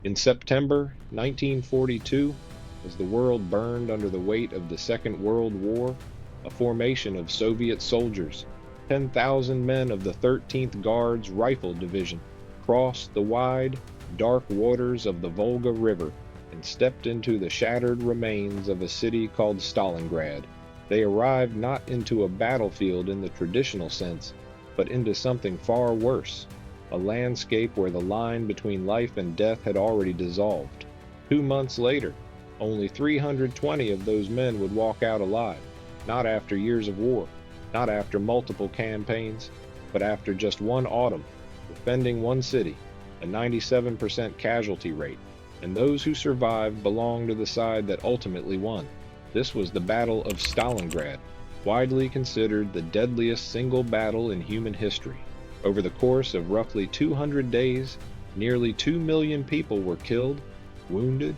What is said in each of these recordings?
In September 1942, as the world burned under the weight of the Second World War, a formation of Soviet soldiers, 10,000 men of the 13th Guards Rifle Division, crossed the wide, dark waters of the Volga River and stepped into the shattered remains of a city called Stalingrad. They arrived not into a battlefield in the traditional sense, but into something far worse, a landscape where the line between life and death had already dissolved. 2 months later, only 320 of those men would walk out alive, not after years of war, not after multiple campaigns, but after just one autumn, defending one city, a 97% casualty rate, and those who survived belonged to the side that ultimately won. This was the Battle of Stalingrad, widely considered the deadliest single battle in human history. Over the course of roughly 200 days, nearly 2 million people were killed, wounded,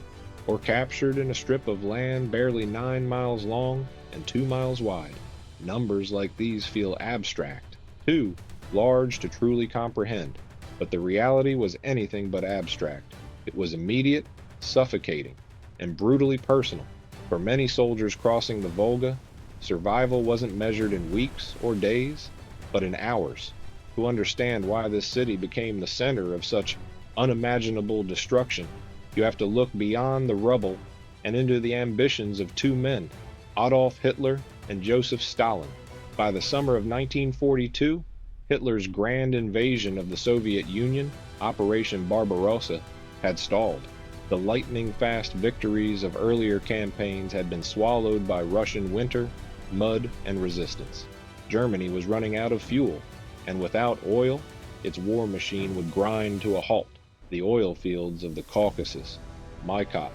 or captured in a strip of land barely 9 miles long and 2 miles wide. Numbers like these feel abstract, too large to truly comprehend, but the reality was anything but abstract. It was immediate, suffocating, and brutally personal. For many soldiers crossing the Volga, survival wasn't measured in weeks or days, but in hours. To understand why this city became the center of such unimaginable destruction, you have to look beyond the rubble and into the ambitions of two men, Adolf Hitler and Joseph Stalin. By the summer of 1942, Hitler's grand invasion of the Soviet Union, Operation Barbarossa, had stalled. The lightning-fast victories of earlier campaigns had been swallowed by Russian winter, mud, and resistance. Germany was running out of fuel, and without oil, its war machine would grind to a halt. The oil fields of the Caucasus, Maikop,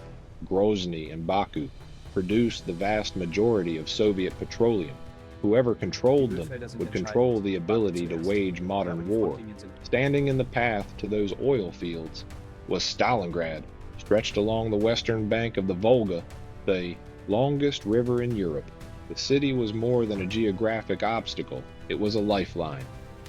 Grozny, and Baku produced the vast majority of Soviet petroleum. Whoever controlled them would control the ability to wage modern war. Standing in the path to those oil fields was Stalingrad, stretched along the western bank of the Volga, the longest river in Europe. The city was more than a geographic obstacle, it was a lifeline.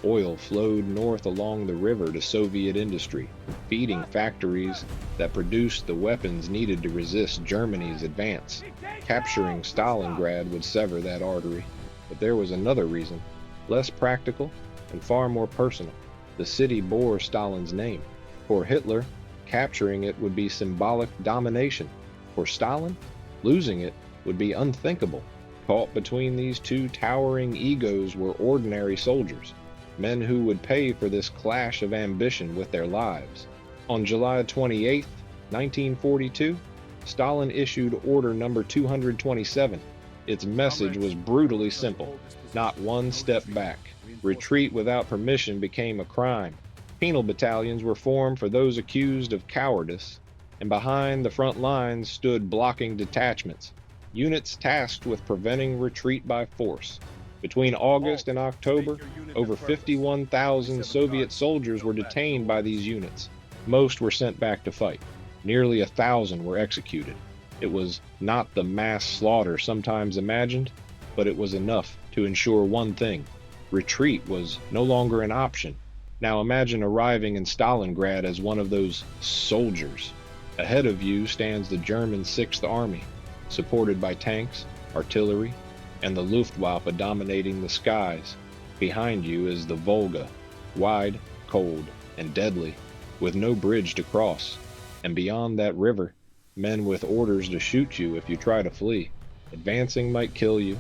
Oil flowed north along the river to Soviet industry, feeding factories that produced the weapons needed to resist Germany's advance. Capturing Stalingrad would sever that artery. But there was another reason, less practical and far more personal. The city bore Stalin's name. For Hitler, capturing it would be symbolic domination. For Stalin, losing it would be unthinkable. Caught between these two towering egos were ordinary soldiers, men who would pay for this clash of ambition with their lives. On July 28, 1942, Stalin issued Order Number 227. Its message was brutally simple: not one step back. Retreat without permission became a crime. Penal battalions were formed for those accused of cowardice, and behind the front lines stood blocking detachments, units tasked with preventing retreat by force. Between August and October, over 51,000 Soviet soldiers were detained by these units. Most were sent back to fight. Nearly 1,000 were executed. It was not the mass slaughter sometimes imagined, but it was enough to ensure one thing: retreat was no longer an option. Now imagine arriving in Stalingrad as one of those soldiers. Ahead of you stands the German 6th Army, supported by tanks, artillery, and the Luftwaffe dominating the skies. Behind you is the Volga, wide, cold, and deadly, with no bridge to cross. And beyond that river, men with orders to shoot you if you try to flee. Advancing might kill you.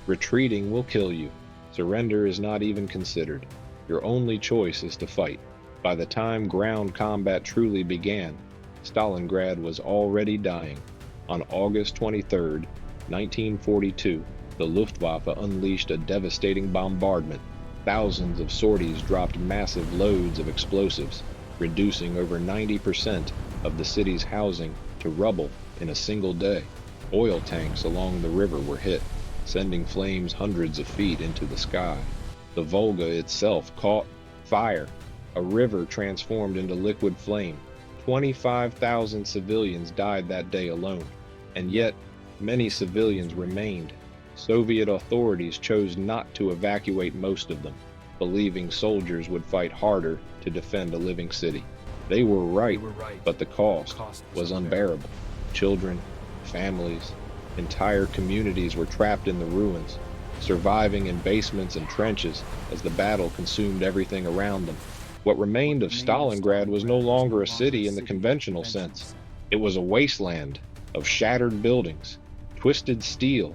Retreating will kill you. Surrender is not even considered. Your only choice is to fight. By the time ground combat truly began, Stalingrad was already dying. On August 23, 1942, the Luftwaffe unleashed a devastating bombardment. Thousands of sorties dropped massive loads of explosives, reducing over 90% of the city's housing to rubble in a single day. Oil tanks along the river were hit, sending flames hundreds of feet into the sky. The Volga itself caught fire, a river transformed into liquid flame. 25,000 civilians died that day alone, and yet many civilians remained. Soviet authorities chose not to evacuate most of them, believing soldiers would fight harder to defend a living city. They were right, right, but the cost was unbearable. Children, families, entire communities were trapped in the ruins, surviving in basements and trenches as the battle consumed everything around them. What remained of Stalingrad was no longer a city in the conventional sense. It was a wasteland of shattered buildings, twisted steel,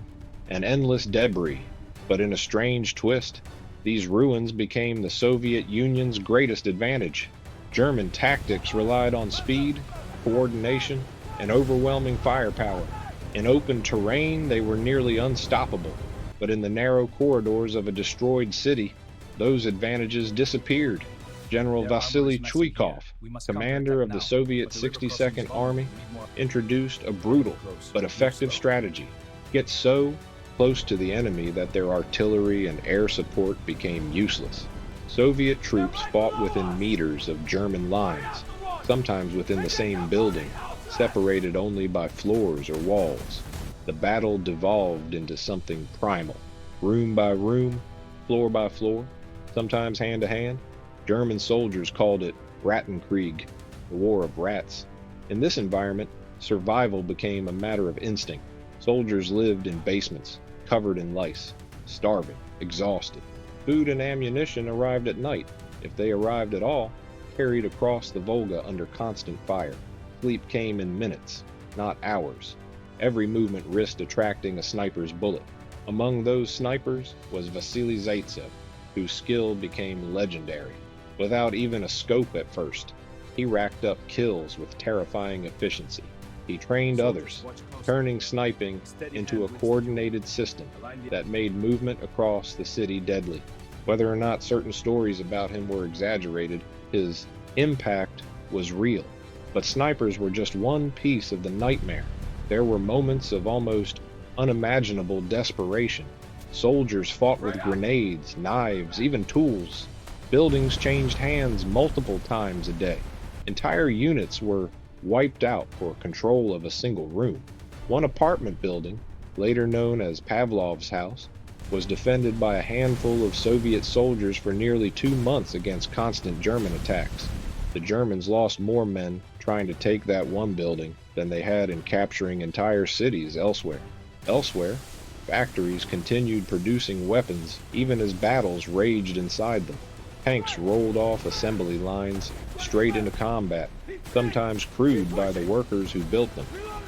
and endless debris. But in a strange twist, these ruins became the Soviet Union's greatest advantage. German tactics relied on speed, coordination, and overwhelming firepower. In open terrain, they were nearly unstoppable, but in the narrow corridors of a destroyed city, those advantages disappeared. General Vasily Chuikov, commander of the Soviet 62nd Army, introduced a brutal but effective strategy. Get so close to the enemy that their artillery and air support became useless. Soviet troops fought within meters of German lines, sometimes within the same building, separated only by floors or walls. The battle devolved into something primal. Room by room, floor by floor, sometimes hand to hand. German soldiers called it Rattenkrieg, the War of Rats. In this environment, survival became a matter of instinct. Soldiers lived in basements, covered in lice, starving, exhausted. Food and ammunition arrived at night, if they arrived at all, carried across the Volga under constant fire. Sleep came in minutes, not hours. Every movement risked attracting a sniper's bullet. Among those snipers was Vasily Zaitsev, whose skill became legendary. Without even a scope at first, he racked up kills with terrifying efficiency. He trained others, turning sniping into a coordinated system that made movement across the city deadly. Whether or not certain stories about him were exaggerated, his impact was real. But snipers were just one piece of the nightmare. There were moments of almost unimaginable desperation. Soldiers fought with grenades, knives, even tools. Buildings changed hands multiple times a day. Entire units were wiped out for control of a single room. One apartment building, later known as Pavlov's house, was defended by a handful of Soviet soldiers for nearly 2 months against constant German attacks. The Germans lost more men trying to take that one building than they had in capturing entire cities elsewhere. Elsewhere, factories continued producing weapons even as battles raged inside them. Tanks rolled off assembly lines straight into combat, sometimes crewed by the workers who built them.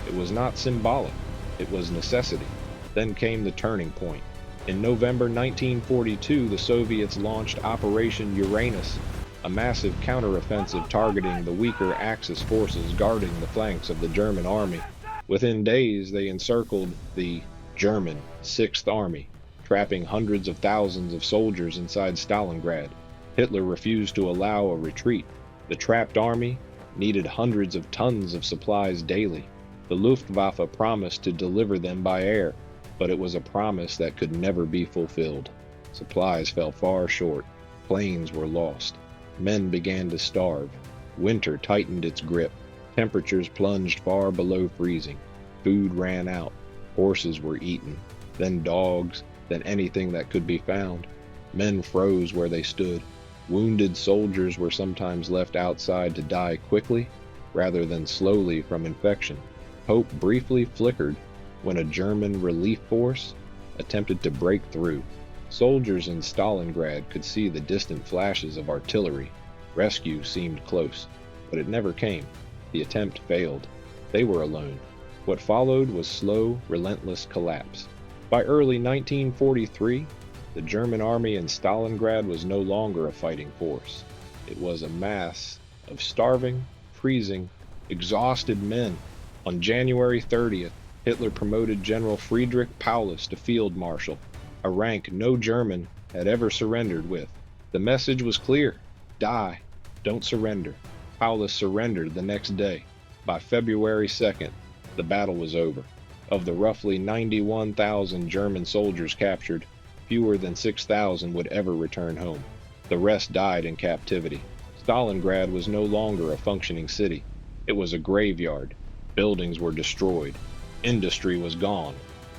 It was not symbolic, it was necessity. Then came the turning point. In November 1942, the Soviets launched Operation Uranus, a massive counteroffensive targeting the weaker Axis forces guarding the flanks of the German army. Within days, they encircled the German 6th Army, trapping hundreds of thousands of soldiers inside Stalingrad. Hitler refused to allow a retreat. The trapped army needed hundreds of tons of supplies daily. The Luftwaffe promised to deliver them by air, but it was a promise that could never be fulfilled. Supplies fell far short. Planes were lost. Men began to starve. Winter tightened its grip. Temperatures plunged far below freezing. Food ran out. Horses were eaten. Then dogs. Then anything that could be found. Men froze where they stood. Wounded soldiers were sometimes left outside to die quickly rather than slowly from infection. Hope briefly flickered when a German relief force attempted to break through. Soldiers in Stalingrad could see the distant flashes of artillery. Rescue seemed close, but it never came. The attempt failed. They were alone. What followed was slow, relentless collapse. By early 1943, the German army in Stalingrad was no longer a fighting force. It was a mass of starving, freezing, exhausted men. On January 30th, Hitler promoted General Friedrich Paulus to Field Marshal, a rank no German had ever surrendered with. The message was clear: die, don't surrender. Paulus surrendered the next day. By February 2nd, the battle was over. Of the roughly 91,000 German soldiers captured, fewer than 6,000 would ever return home. The rest died in captivity. Stalingrad was no longer a functioning city. It was a graveyard. Buildings were destroyed. Industry was gone.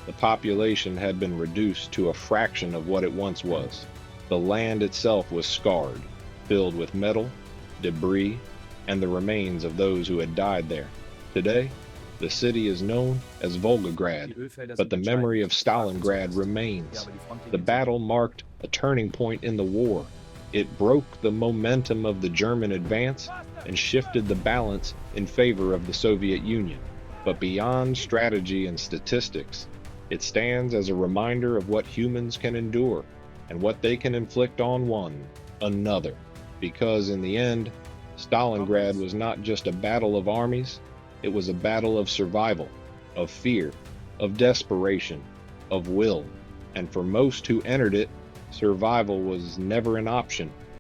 The population had been reduced to a fraction of what it once was. The land itself was scarred, filled with metal, debris, and the remains of those who had died there. Today, the city is known as Volgograd, but the memory of Stalingrad remains. The battle marked a turning point in the war. It broke the momentum of the German advance and shifted the balance in favor of the Soviet Union. But beyond strategy and statistics, it stands as a reminder of what humans can endure and what they can inflict on one another. Because in the end, Stalingrad was not just a battle of armies, it was a battle of survival, of fear, of desperation, of will. And for most who entered it, survival was never an option.